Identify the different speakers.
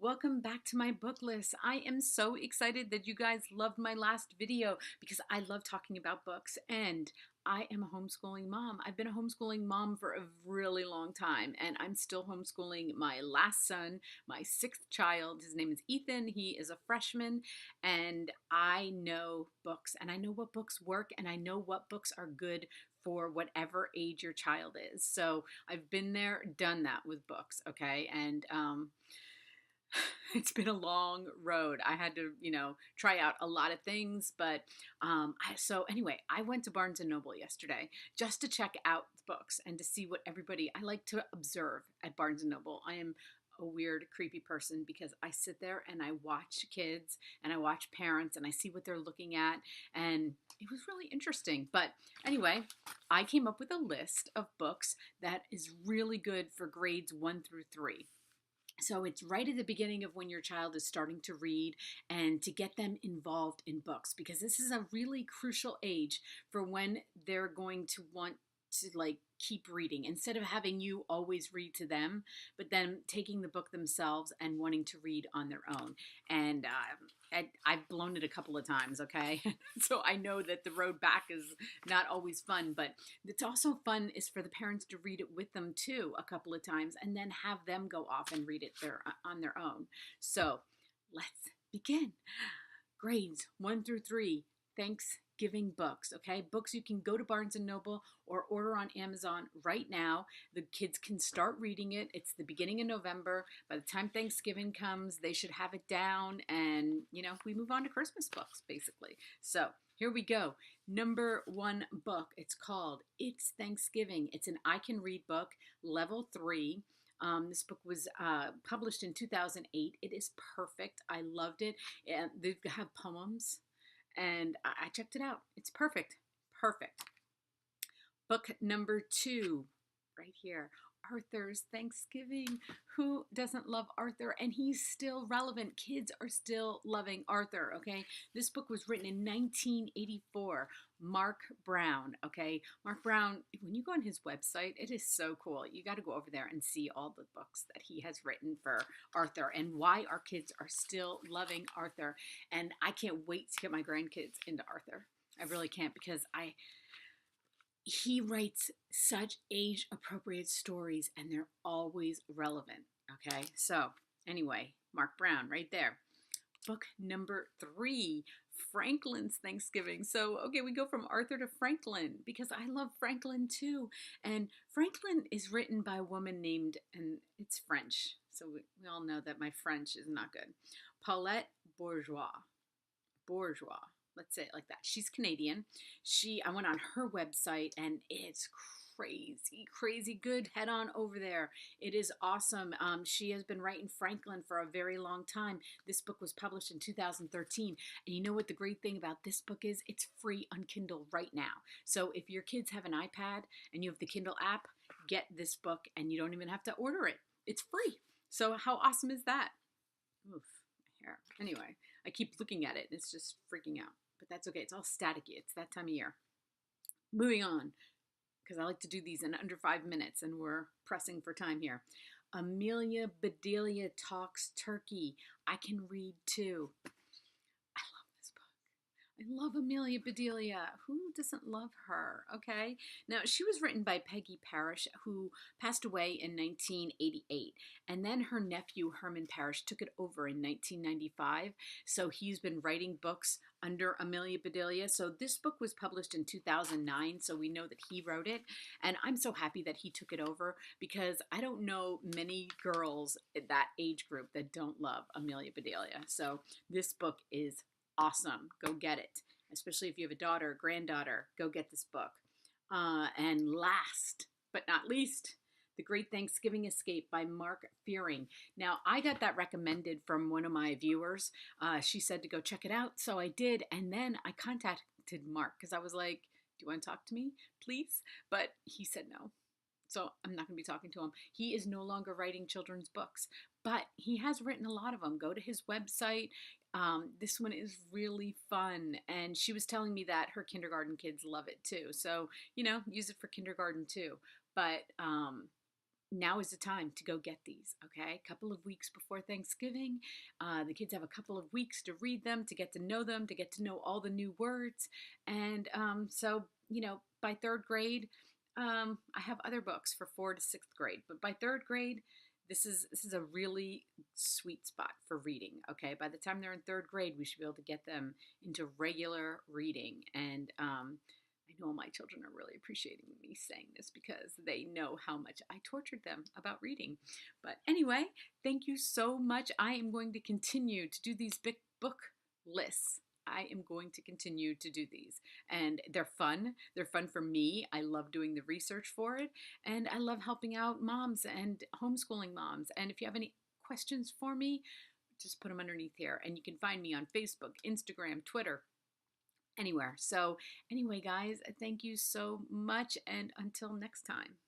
Speaker 1: Welcome back to my book list. I am so excited that you guys loved my last video because I love talking about books and I am a homeschooling mom. I've been a homeschooling mom for a really long time and I'm still homeschooling my last son, my sixth child. His name is Ethan. He is a freshman and I know books and I know what books work and I know what books are good for whatever age your child is. So I've been there, done that with books, okay? And it's been a long road. I had to, try out a lot of things, but so anyway, I went to Barnes and Noble yesterday just to check out the books and to see what everybody. I like to observe at Barnes and Noble. I am a weird, creepy person because I sit there and I watch kids and I watch parents and I see what they're looking at, and it was really interesting. But anyway, I came up with a list of books that is really good for grades 1 through 3. So it's right at the beginning of when your child is starting to read and to get them involved in books, because this is a really crucial age for when they're going to want to keep reading instead of having you always read to them, but then taking the book themselves and wanting to read on their own. And I've blown it a couple of times, okay? So I know that the road back is not always fun, but it's also fun is for the parents to read it with them too a couple of times and then have them go off and read it on their own. So let's begin. Grades 1 through 3, Thanksgiving books, okay? Books you can go to Barnes and Noble or order on Amazon right now. The kids can start reading it. It's the beginning of November. By the time Thanksgiving comes, they should have it down, and we move on to Christmas books basically. So here we go. Number 1 book. It's called It's Thanksgiving. It's an I Can Read book, level 3. This book was published in 2008. It is perfect. I loved it. And they have poems, and I checked it out. It's perfect. Perfect. Book number 2, right here. Arthur's Thanksgiving. Who doesn't love Arthur? And he's still relevant. Kids are still loving Arthur, okay? This book was written in 1984. Mark Brown, okay? Mark Brown, when you go on his website, it is so cool. You got to go over there and see all the books that he has written for Arthur and why our kids are still loving Arthur. And I can't wait to get my grandkids into Arthur. I really can't, because he writes such age appropriate stories and they're always relevant. Okay, so anyway, Mark Brown right there. Book number 3, Franklin's Thanksgiving. So, okay, we go from Arthur to Franklin because I love Franklin too. And Franklin is written by a woman named, and it's French. So we all know that my French is not good. Paulette Bourgeois. Bourgeois. Let's say it like that. She's Canadian. I went on her website and it's crazy good. Head on over there. It is awesome. She has been writing Franklin for a very long time. This book was published in 2013. And you know what the great thing about this book is? It's free on Kindle right now. So if your kids have an iPad and you have the Kindle app, get this book and you don't even have to order it. It's free. So how awesome is that? Oof, my hair. Anyway, I keep looking at it and it's just freaking out. But that's okay. It's all staticky. It's that time of year. Moving on, because I like to do these in under 5 minutes and we're pressing for time here. Amelia Bedelia Talks Turkey. I Can Read too. I love this book. I love Amelia Bedelia. Who doesn't love her? Okay. Now, she was written by Peggy Parish, who passed away in 1988. And then her nephew, Herman Parish, took it over in 1995. So he's been writing books under Amelia Bedelia. So this book was published in 2009. So we know that he wrote it. And I'm so happy that he took it over because I don't know many girls at that age group that don't love Amelia Bedelia. So this book is awesome. Go get it. Especially if you have a daughter or granddaughter, go get this book. And last but not least, The Great Thanksgiving Escape by Mark Fearing. Now, I got that recommended from one of my viewers. She said to go check it out, so I did. And then I contacted Mark because I was like, do you want to talk to me, please? But he said no. So I'm not going to be talking to him. He is no longer writing children's books, but he has written a lot of them. Go to his website. This one is really fun. And she was telling me that her kindergarten kids love it too. So, use it for kindergarten too. But now is the time to go get these, okay? A couple of weeks before Thanksgiving. The kids have a couple of weeks to read them, to get to know them, to get to know all the new words. And so, by third grade, I have other books for 4th to 6th grade, but by third grade, this is a really sweet spot for reading, okay? By the time they're in third grade, we should be able to get them into regular reading. And I know my children are really appreciating me saying this because they know how much I tortured them about reading. But anyway, thank you so much. I am going to continue to do these big book lists. I am going to continue to do these. And they're fun. They're fun for me. I love doing the research for it. And I love helping out moms and homeschooling moms. And if you have any questions for me, just put them underneath here. And you can find me on Facebook, Instagram, Twitter, anywhere. So, anyway, guys, thank you so much. And until next time.